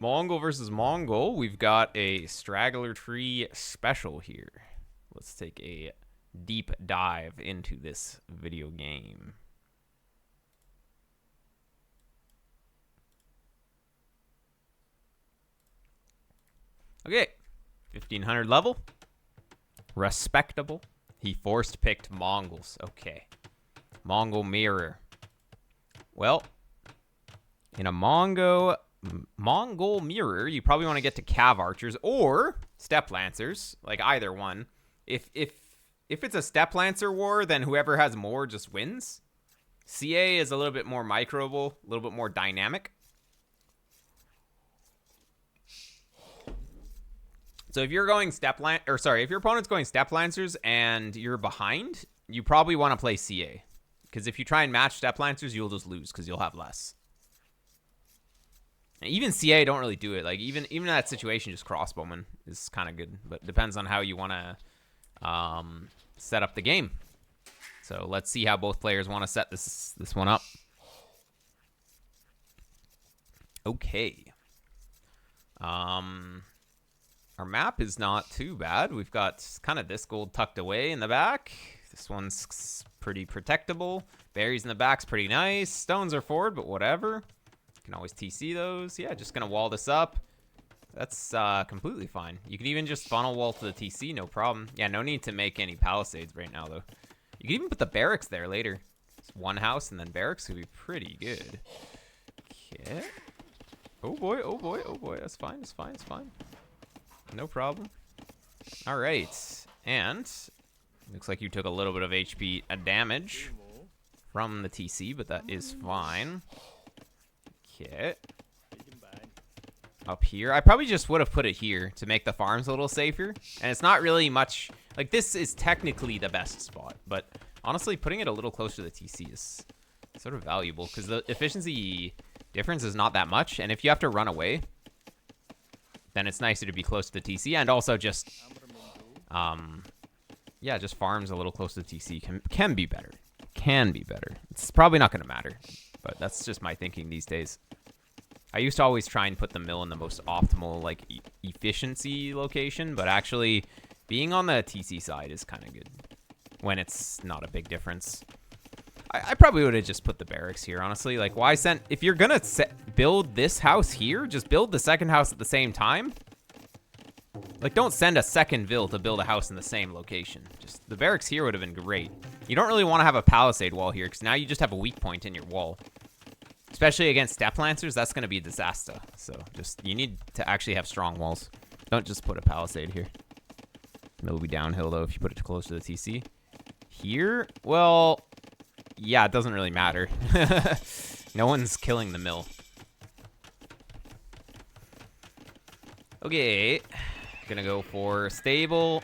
Mongol versus Mongol. We've got a straggler tree special here. Let's take a deep dive into this video game. Okay, 1500 level. Respectable. He forced picked Mongols. Okay. Mongol mirror. Well, in a Mongol mirror, you probably want to get to cav archers or steppe lancers, like either one. If it's a steppe lancer war, then whoever has more just wins. CA is a little bit more microable, a little bit more dynamic. So if you're going if your opponent's going steppe lancers and you're behind, you probably want to play CA. Because if you try and match steppe lancers, you'll just lose because you'll have less. And even CA don't really do it. Like even in that situation, just crossbowman is kind of good, but it depends on how you want to set up the game. So let's see how both players want to set this one up. Okay. Our map is not too bad. We've got kind of this gold tucked away in the back. This one's pretty protectable. Berries in the back's pretty nice. Stones are forward, but whatever. You can always TC those. Yeah, just gonna wall this up. That's completely fine. You can even just funnel wall to the TC, no problem. Yeah, no need to make any palisades right now, though. You can even put the barracks there later. Just one house and then barracks would be pretty good. Okay. Oh boy, oh boy, oh boy. That's fine, it's fine, it's fine. No problem. All right. And looks like you took a little bit of HP damage from the TC, but that is fine. Okay. Up here. I probably just would have put it here to make the farms a little safer. And it's not really much... Like, this is technically the best spot. But honestly, putting it a little closer to the TC is sort of valuable. Because the efficiency difference is not that much. And if you have to run away, then it's nicer to be close to the TC. And also just... yeah, just farms a little close to the TC can be better. Can be better. It's probably not going to matter. But that's just my thinking these days. I used to always try and put the mill in the most optimal, like, efficiency location, but actually being on the TC side is kind of good when it's not a big difference. I probably would have just put the barracks here, honestly. Like, why send... If you're going to build this house here, just build the second house at the same time. Like, don't send a second vill to build a house in the same location. Just the barracks here would have been great. You don't really want to have a palisade wall here, because now you just have a weak point in your wall. Especially against steppe lancers, that's going to be a disaster. So just, you need to actually have strong walls. Don't just put a palisade here. It'll be downhill, though, if you put it close to the TC. Here, well, yeah, it doesn't really matter. No one's killing the mill. Okay, gonna go for stable.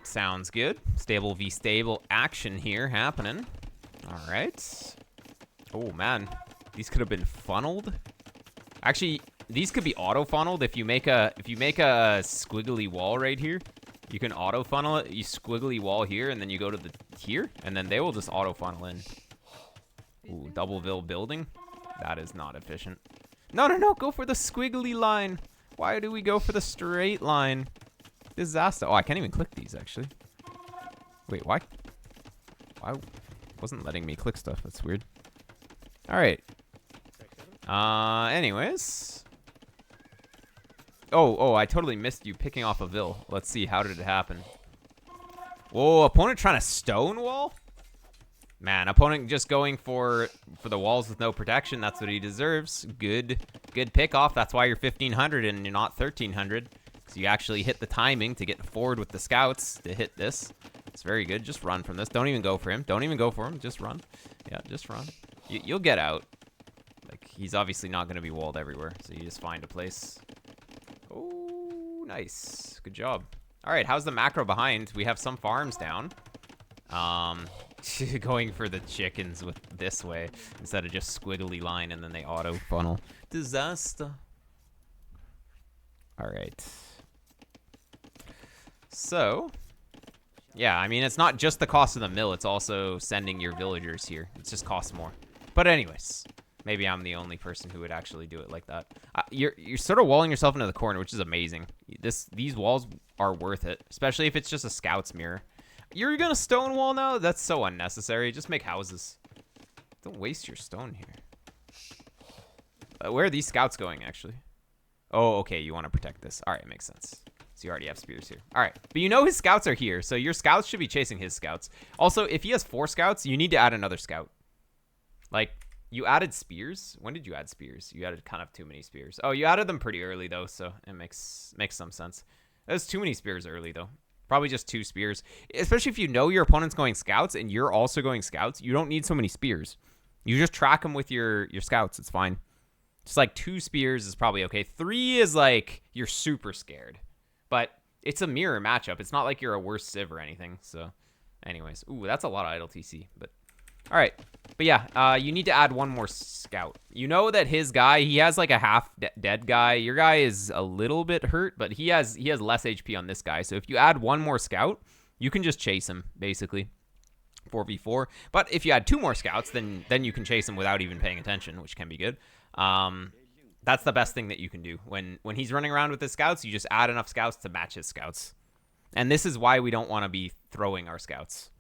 Sounds good. Stable v stable action here happening. All right. Oh, man. These could have been funneled. Actually, these could be auto funneled. If you make a squiggly wall right here, you can auto funnel it. You squiggly wall here, and then you go to the here, and then they will just auto funnel in. Ooh, double vill building. That is not efficient. No, no, no. Go for the squiggly line. Why do we go for the straight line? Disaster. Oh, I can't even click these, actually. Wait, why? Why wasn't letting me click stuff? That's weird. All right. Anyways. Oh, I totally missed you picking off a vill. Let's see, how did it happen? Whoa, opponent trying to stonewall? Man, opponent just going for the walls with no protection. That's what he deserves. Good pick off. That's why you're 1500 and you're not 1300. Because you actually hit the timing to get forward with the scouts to hit this. It's very good. Just run from this. Don't even go for him. Don't even go for him. Just run. Yeah, just run. You'll get out. Like, he's obviously not going to be walled everywhere. So you just find a place. Oh, nice. Good job. All right, how's the macro behind? We have some farms down. Going for the chickens with this way instead of just squiggly line and then they auto funnel. Disaster. All right. So, yeah, I mean, it's not just the cost of the mill. It's also sending your villagers here. It just costs more. But anyways, Maybe I'm the only person who would actually do it like that. You're sort of walling yourself into the corner, which is amazing. These walls are worth it, especially if it's just a scout's mirror. You're gonna stone wall now? That's so unnecessary. Just make houses. Don't waste your stone here. Where are these scouts going, actually? Oh, okay. You want to protect this. All right, makes sense. So you already have spears here. All right, but you know his scouts are here, so your scouts should be chasing his scouts. Also, if he has 4 scouts, you need to add another scout. Like, you added spears? When did you add spears? You added kind of too many spears. Oh, you added them pretty early, though, so it makes some sense. There's too many spears early, though. Probably just 2 spears. Especially if you know your opponent's going scouts and you're also going scouts, you don't need so many spears. You just track them with your scouts. It's fine. Just like 2 spears is probably okay. 3 is like you're super scared. But it's a mirror matchup. It's not like you're a worse civ or anything. So, anyways. Ooh, that's a lot of idle TC. But, all right. But yeah, you need to add 1 more scout. You know that his guy, he has like a half dead guy. Your guy is a little bit hurt, but he has less HP on this guy. So if you add 1 more scout, you can just chase him, basically. 4v4. But if you add 2 more scouts, then you can chase him without even paying attention, which can be good. That's the best thing that you can do. When he's running around with his scouts, you just add enough scouts to match his scouts. And this is why we don't want to be throwing our scouts.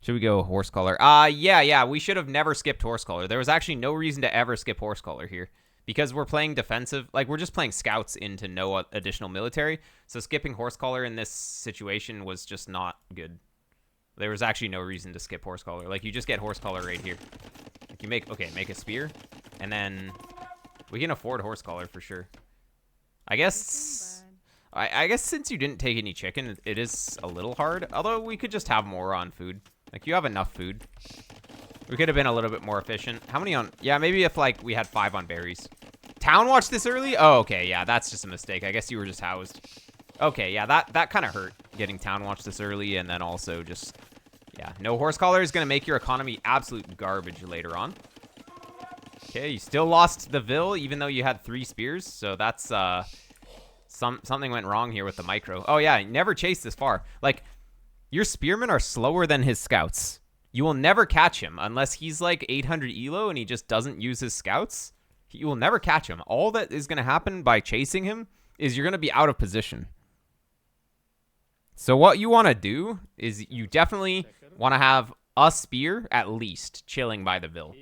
Should we go horse collar? Yeah. We should have never skipped horse collar. There was actually no reason to ever skip horse collar here. Because we're playing defensive. Like, we're just playing scouts into no additional military. So skipping horse collar in this situation was just not good. There was actually no reason to skip horse collar. Like, you just get horse collar right here. Like, you make a spear. And then we can afford horse collar for sure. I guess since you didn't take any chicken, it is a little hard. Although we could just have more on food. Like, you have enough food. We could have been a little bit more efficient. How many on... Yeah, maybe if, like, we had 5 on berries. Town watch this early? Oh, okay. Yeah, that's just a mistake. I guess you were just housed. Okay, yeah, that kind of hurt, getting town watch this early. And then also just... Yeah, no horse collar is going to make your economy absolute garbage later on. Okay, you still lost the Vil, even though you had 3 spears. So that's... something went wrong here with the micro. Oh, yeah, never chase this far. Like, your spearmen are slower than his scouts. You will never catch him unless he's like 800 elo and he just doesn't use his scouts. You will never catch him. All that is going to happen by chasing him is you're going to be out of position. So what you want to do is you definitely want to have a spear at least chilling by the Vil.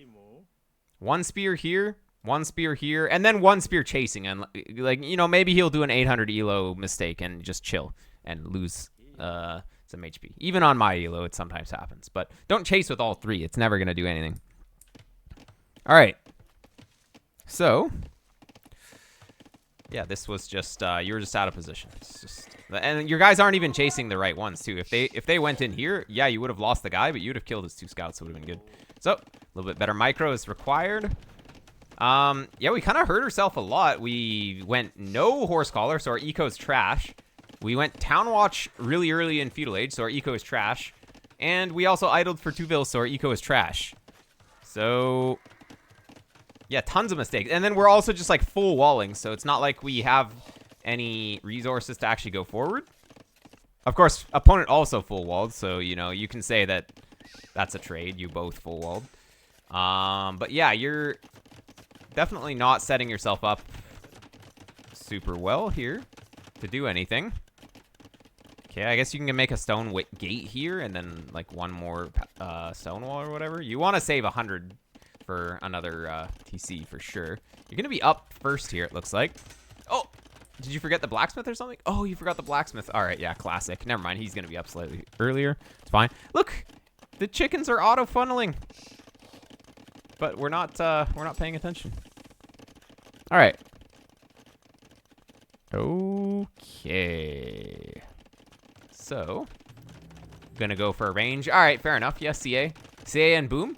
1 spear here, 1 spear here, and then 1 spear chasing. And, like, you know, maybe he'll do an 800 elo mistake and just chill and lose some HP. Even on my elo, it sometimes happens. But don't chase with all 3. It's never going to do anything. All right. So, yeah, this was just, you were just out of position. It's just, and your guys aren't even chasing the right ones, too. If they went in here, yeah, you would have lost the guy, but you would have killed his 2 scouts. It would have been good. So, a little bit better micro is required. Yeah, we kind of hurt ourselves a lot. We went no horse collar, so our eco is trash. We went town watch really early in feudal age, so our eco is trash. And we also idled for 2 Vils, so our eco is trash. So, yeah, tons of mistakes. And then we're also just like full walling, so it's not like we have any resources to actually go forward. Of course, opponent also full walled, so, you know, you can say that that's a trade. You both full walled. But yeah, you're definitely not setting yourself up super well here to do anything. Okay, I guess you can make a stone gate here and then like 1 more stone wall or whatever. You want to save 100 for another TC for sure. You're going to be up first here, it looks like. Oh, did you forget the blacksmith or something? Oh, you forgot the blacksmith. All right, yeah, classic. Never mind, he's going to be up slightly earlier. It's fine. Look, the chickens are auto-funneling. But we're not paying attention. All right. Okay. So, gonna go for a range. All right, fair enough. Yes, CA. CA and boom.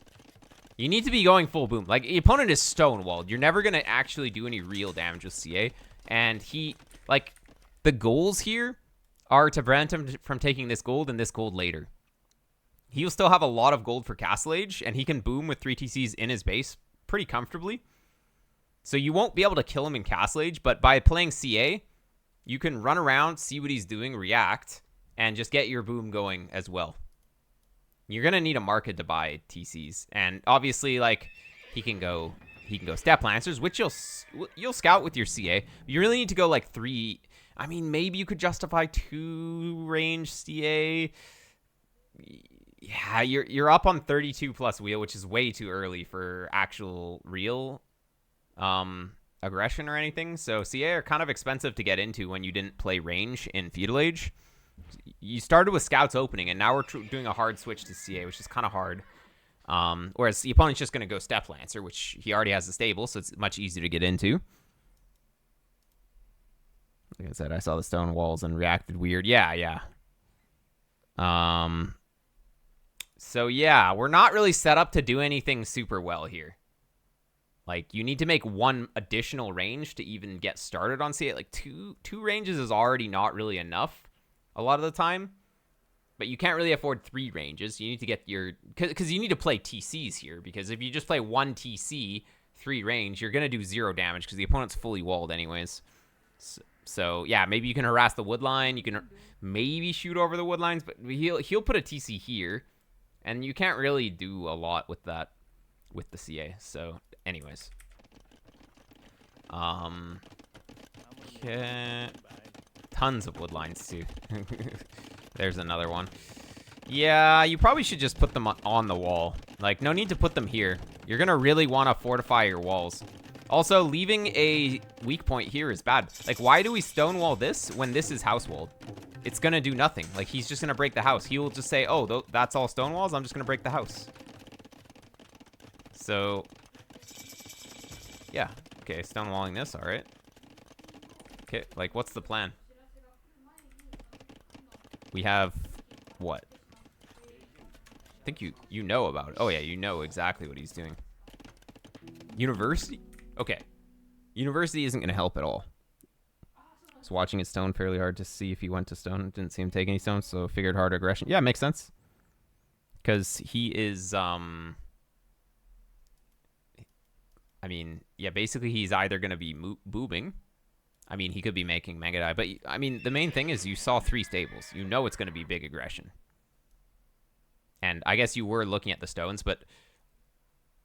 You need to be going full boom. Like, the opponent is stonewalled. You're never gonna actually do any real damage with CA. And he, like, the goals here are to prevent him from taking this gold and this gold later. He'll still have a lot of gold for Castle Age, and he can boom with 3 TCs in his base pretty comfortably. So you won't be able to kill him in Castle Age, but by playing CA, you can run around, see what he's doing, react, and just get your boom going as well. You're going to need a market to buy TCs. And obviously, like, he can go he can go Steppe Lancers, which you'll scout with your CA. You really need to go like 3. I mean, maybe you could justify 2 range CA. Yeah, you're up on 32 plus wheel, which is way too early for actual real aggression or anything. So CA are kind of expensive to get into when you didn't play range in feudal age. You started with scouts opening, and now we're doing a hard switch to CA, which is kind of hard. Whereas the opponent's just going to go Steppe Lancer, which he already has the stable, so it's much easier to get into. Like I said, I saw the stone walls and reacted weird. Yeah. So yeah, we're not really set up to do anything super well here. Like, you need to make 1 additional range to even get started on CA. Like, two ranges is already not really enough a lot of the time. But you can't really afford 3 ranges. You need to get your... Because you need to play TCs here. Because if you just play 1 TC, 3 range, you're going to do 0 damage because the opponent's fully walled anyways. So, yeah, maybe you can harass the wood line. You can maybe shoot over the wood lines. But he'll put a TC here. And you can't really do a lot with that with the CA. So, anyways. Okay. Tons of wood lines, too. There's another one. Yeah, you probably should just put them on the wall. Like, no need to put them here. You're going to really want to fortify your walls. Also, leaving a weak point here is bad. Like, why do we stonewall this when this is house walled? It's going to do nothing. Like, he's just going to break the house. He will just say, oh, that's all stone walls. I'm just going to break the house. So, yeah. Okay, stonewalling this. All right. Okay, like, what's the plan? We have what? I think you know about it. Oh, yeah, you know exactly what he's doing. University? Okay. University isn't going to help at all. I was watching it stone fairly hard to see if he went to stone. Didn't see him take any stones, so figured hard aggression. Yeah, makes sense. Because he is, I mean, yeah, basically he's either going to be boobing. I mean, he could be making Mega Die. But, I mean, the main thing is you saw 3 stables. You know it's going to be big aggression. And I guess you were looking at the stones, but...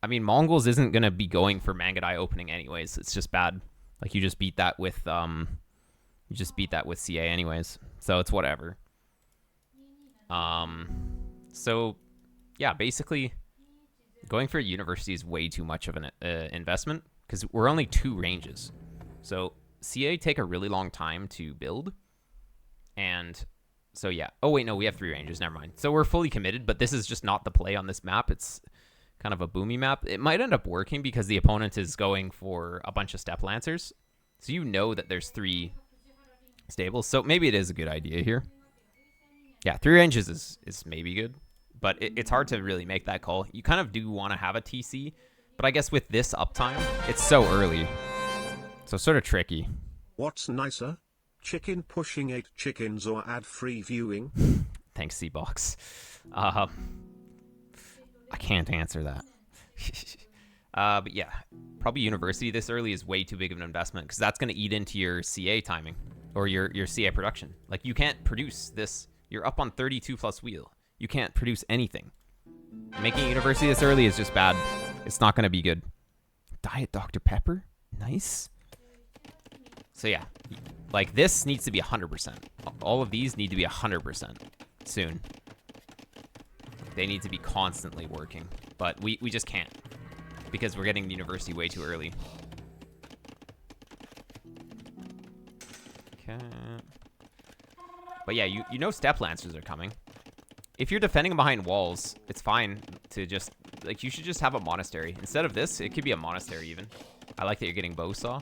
I mean, Mongols isn't going to be going for Mangadai opening anyways. It's just bad. Like, you just beat that with CA anyways. So it's whatever. So, yeah, basically, going for a university is way too much of an investment because we're only 2 ranges. So, CA take a really long time to build. And so, yeah. Oh, wait, no, we have 3 ranges. Never mind. So we're fully committed, but this is just not the play on this map. It's kind of a boomy map. It might end up working because the opponent is going for a bunch of Steppe Lancers. So you know that there's 3 stables. So maybe it is a good idea here. Yeah, 3 ranges is maybe good. But it's hard to really make that call. You kind of do want to have a TC. But I guess with this uptime, it's so early. So sort of tricky. What's nicer? Chicken pushing 8 chickens or ad-free viewing? Thanks, C-Box. I can't answer that. But yeah, probably university this early is way too big of an investment because that's going to eat into your CA timing or your CA production. Like, you can't produce this. You're up on 32 plus wheel. You can't produce anything. Making university this early is just bad. It's not going to be good. Diet Dr. Pepper? Nice. So yeah, like, this needs to be 100%. All of these need to be 100% soon. They need to be constantly working, but we just can't because we're getting the university way too early. Okay. But yeah, you know Steppe Lancers are coming. If you're defending behind walls, it's fine to just, like, you should just have a monastery. Instead of this, it could be a monastery even. I like that you're getting Bowsaw.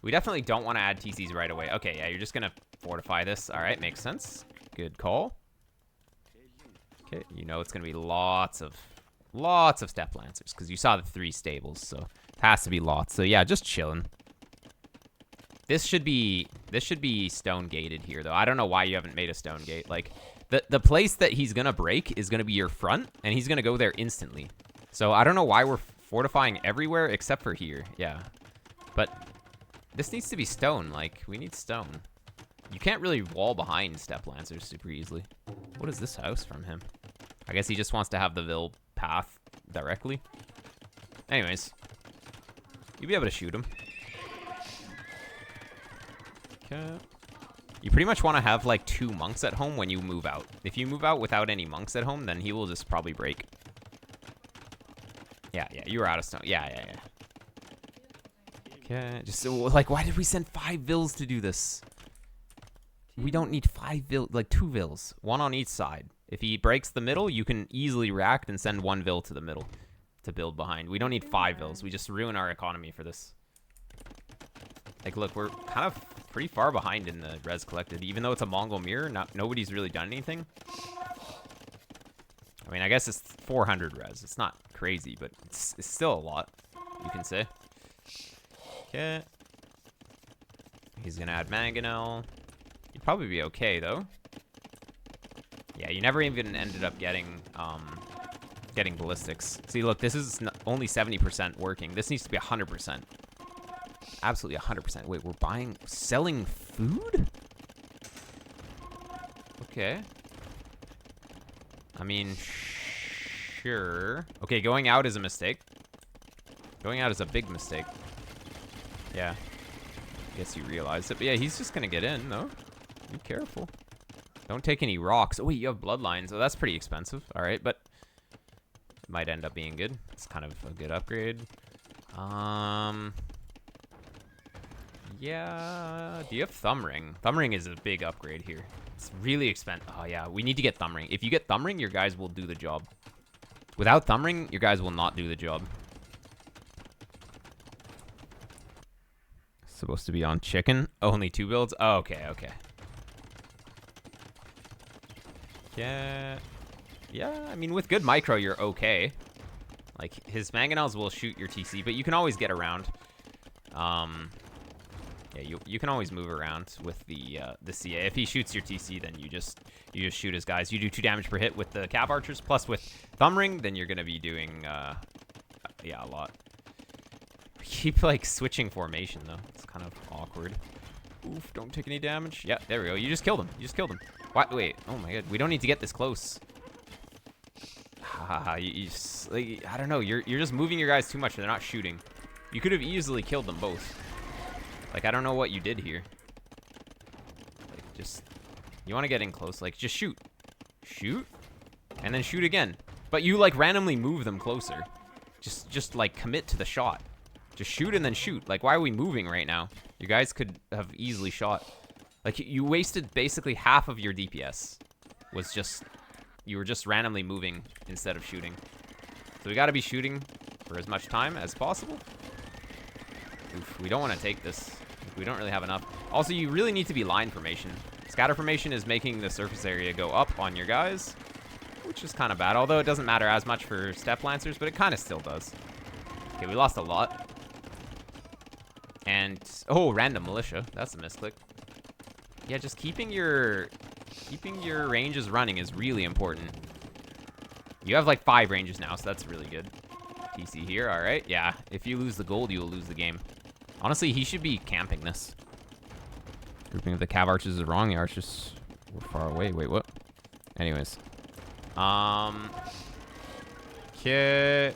We definitely don't want to add TCs right away. Okay, yeah, you're just going to fortify this. All right, makes sense. Good call. Okay, you know it's going to be lots of Steppe Lancers because you saw the 3 stables, so it has to be lots. So yeah, just chilling. This should be stone gated here though. I don't know why you haven't made a stone gate. Like, the place that he's going to break is going to be your front, and he's going to go there instantly. So I don't know why we're fortifying everywhere except for here. Yeah, but this needs to be stone. Like, we need stone. You can't really wall behind Steppe Lancers super easily. What is this house from him? I guess he just wants to have the Vil path directly. Anyways. You'll be able to shoot him. Okay. You pretty much want to have like 2 monks at home when you move out. If you move out without any monks at home, then he will just probably break. Yeah, you were out of stone. Yeah. Okay, just like, why did we send 5 vills to do this? We don't need 5 vills, like 2 vills, 1 on each side. If he breaks the middle, you can easily react and send 1 vill to the middle to build behind. We don't need 5 vills. We just ruin our economy for this. Like, look, we're kind of pretty far behind in the res collected. Even though it's a Mongol mirror, nobody's really done anything. I mean, I guess it's 400 res. It's not crazy, but it's still a lot, you can say. Okay. He's going to add mangonel. You'd probably be okay, though. Yeah, you never even ended up getting ballistics. See, look, this is only 70% working. This needs to be 100%. Absolutely 100%. Wait, we're selling food? Okay. I mean, sure. Okay, going out is a mistake. Going out is a big mistake. Yeah. Guess you realized it. But yeah, he's just gonna get in, though. Be careful. Don't take any rocks. Oh, wait, you have bloodlines. Oh, that's pretty expensive. All right, but it might end up being good. It's kind of a good upgrade. Yeah. Do you have thumb ring? Thumb ring is a big upgrade here. It's really expensive. Oh, yeah. We need to get thumb ring. If you get thumb ring, your guys will do the job. Without thumb ring, your guys will not do the job. Supposed to be on chicken. Only 2 builds. Oh, okay. Yeah. I mean, with good micro, you're okay. Like, his mangonels will shoot your TC, but you can always get around. Yeah, you can always move around with the CA. If he shoots your TC, then you just shoot his guys. You do 2 damage per hit with the cav archers. Plus, with thumb ring, then you're gonna be doing yeah, a lot. Keep like switching formation though. It's kind of awkward. Oof! Don't take any damage. Yeah, there we go. You just killed him. What? Wait. Oh my god. We don't need to get this close. You just, like, I don't know. You're just moving your guys too much. They're not shooting. You could have easily killed them both. Like, I don't know what you did here. Like, just, you want to get in close. Like, just shoot. Shoot. And then shoot again. But you, like, randomly move them closer. Just like, commit to the shot. Just shoot and then shoot. Like, why are we moving right now? You guys could have easily shot. Like, you wasted basically half of your DPS. Was just, you were just randomly moving instead of shooting. So we got to be shooting for as much time as possible. Oof, we don't want to take this. We don't really have enough. Also, you really need to be line formation. Scatter formation is making the surface area go up on your guys, which is kind of bad. Although it doesn't matter as much for Steppe Lancers, but it kind of still does. Okay, we lost a lot. And, oh, random militia. That's a misclick. Yeah, just keeping your ranges running is really important. You have like 5 ranges now, so that's really good. TC here, all right. Yeah, if you lose the gold, you will lose the game. Honestly, he should be camping this. Grouping of the cav archers is wrong. The archers were far away. Wait, what? Anyways. Okay.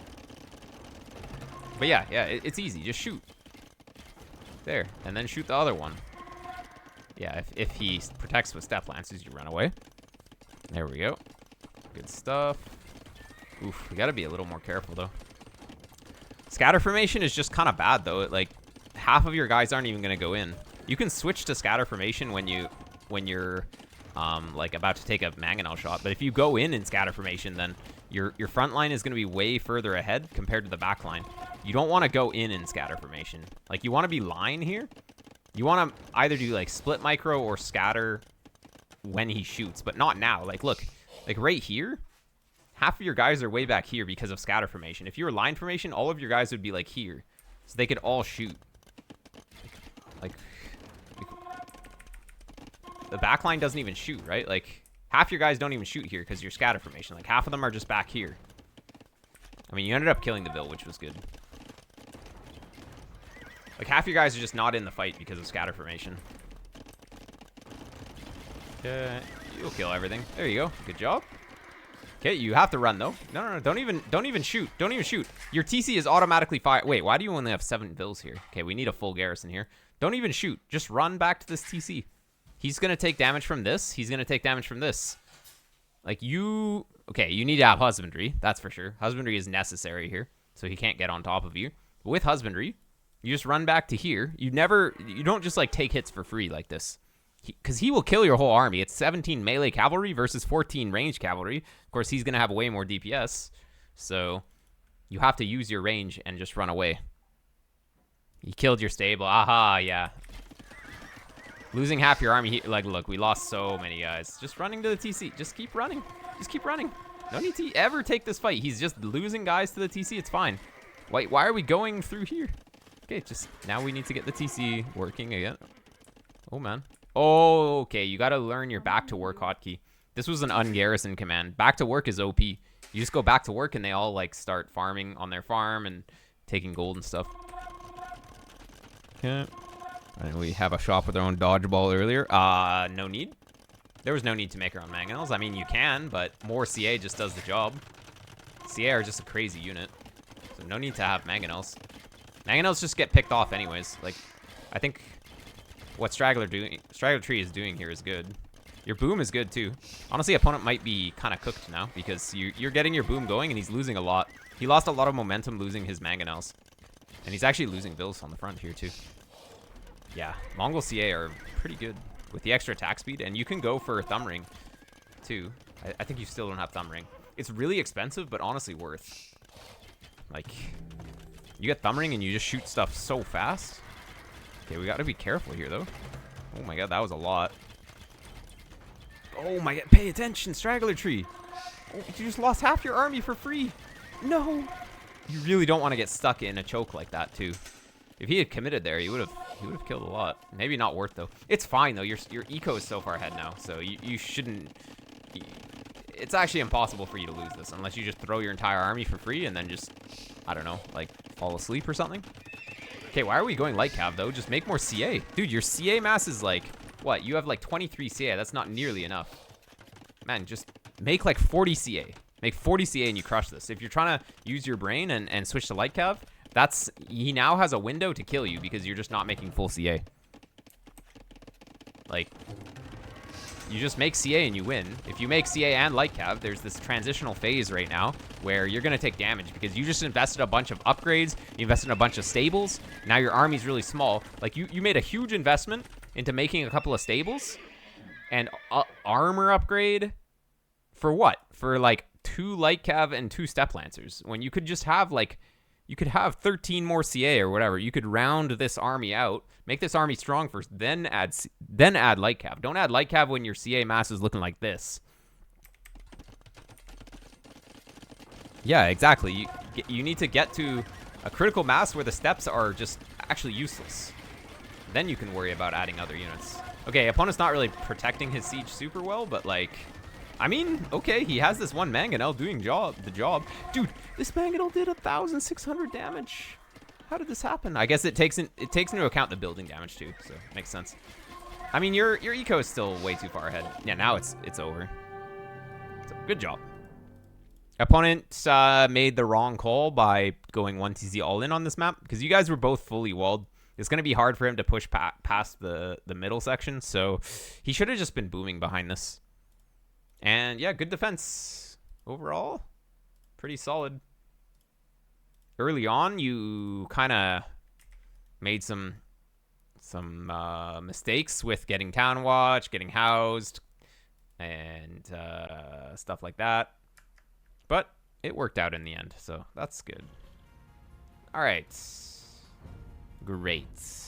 But yeah, it's easy. Just shoot. There. And then shoot the other one. Yeah, if he protects with Steppe Lancers, you run away. There we go. Good stuff. Oof, we gotta be a little more careful, though. Scatter formation is just kind of bad, though. Like, half of your guys aren't even gonna go in. You can switch to scatter formation when you're like about to take a mangonel shot, but if you go in scatter formation, then your front line is gonna be way further ahead compared to the back line. You don't want to go in scatter formation. Like, you want to be line here. You want to either do like split micro or scatter when he shoots, but not now. Like, look, like right here, half of your guys are way back here because of scatter formation. If you were line formation, all of your guys would be like here, so they could all shoot. Like the back line doesn't even shoot, right? Like, half your guys don't even shoot here because you're scatter formation. Like, half of them are just back here. I mean, you ended up killing the Bill, which was good. Like, half your guys are just not in the fight because of scatter formation. Okay, you'll kill everything. There you go. Good job. Okay, you have to run though. No, don't even shoot. Don't even shoot. Your TC is automatically fire. Wait, why do you only have 7 vills here? Okay, we need a full garrison here. Don't even shoot. Just run back to this TC. He's gonna take damage from this. He's gonna take damage from this. Like you, okay, you need to have husbandry. That's for sure. Husbandry is necessary here, so he can't get on top of you. But with husbandry, you just run back to here. You don't just like take hits for free like this. Because he will kill your whole army. It's 17 melee cavalry versus 14 ranged cavalry. Of course, he's going to have way more DPS. So you have to use your range and just run away. He killed your stable. Aha, yeah. Losing half your army. Like, look, we lost so many guys. Just running to the TC. Just keep running. Just keep running. No need to ever take this fight. He's just losing guys to the TC. It's fine. Why are we going through here? Okay, just now we need to get the TC working again. Oh, man. Oh, okay. You got to learn your back to work hotkey. This was an ungarrison command. Back to work is OP. You just go back to work and they all like start farming on their farm and taking gold and stuff. Okay. And we have a shop with our own dodgeball earlier. No need. There was no need to make our own mangonels. I mean, you can, but more CA just does the job. CA are just a crazy unit. So no need to have mangonels. Mangonels just get picked off anyways. Like, I think what Straggler Tree is doing here is good. Your boom is good too. Honestly, opponent might be kind of cooked now because you're getting your boom going and he's losing a lot. He lost a lot of momentum losing his mangonels. And he's actually losing vills on the front here too. Yeah, Mongol CA are pretty good with the extra attack speed, and you can go for Thumb Ring too. I think you still don't have Thumb Ring. It's really expensive, but honestly worth. Like, you get Thumb Ring and you just shoot stuff so fast. Okay, we gotta be careful here though. Oh my god, that was a lot. Oh my god, pay attention, Straggler Tree. Oh, you just lost half your army for free. No. You really don't want to get stuck in a choke like that too. If he had committed there, he would have killed a lot. Maybe not worth though. It's fine though. Your eco is so far ahead now, so you shouldn't. It's actually impossible for you to lose this unless you just throw your entire army for free and then just, I don't know, like fall asleep or something. Okay, why are we going light cav though? Just make more CA, dude. Your CA mass is like what? You have like 23 CA. That's not nearly enough. Man, just make like 40 CA. Make 40 CA and you crush this. If you're trying to use your brain and switch to light cav, he now has a window to kill you because you're just not making full CA. Like, you just make CA and you win. If you make CA and light cav, there's this transitional phase right now where you're gonna take damage because you just invested a bunch of upgrades, you invested in a bunch of stables. Now your army's really small. Like you made a huge investment into making a couple of stables and armor upgrade for what? For like 2 light cav and 2 step lancers when you could just have like. You could have 13 more CA or whatever. You could round this army out, make this army strong first, then add light cav. Don't add light cav when your CA mass is looking like this. Yeah, exactly. You need to get to a critical mass where the steps are just actually useless. Then you can worry about adding other units. Okay, opponent's not really protecting his siege super well, but like, I mean, okay, he has this one mangonel doing the job. Dude, this mangonel did 1,600 damage. How did this happen? I guess it takes into account the building damage too, so it makes sense. I mean, your eco is still way too far ahead. Yeah, now it's over. So, good job. Opponent made the wrong call by going 1 TC all in on this map because you guys were both fully walled. It's going to be hard for him to push past the middle section, so he should have just been booming behind this. And yeah, good defense overall. Pretty solid. Early on, you kind of made some mistakes with getting town watch, getting housed, and stuff like that. But it worked out in the end, so that's good. All right. Great.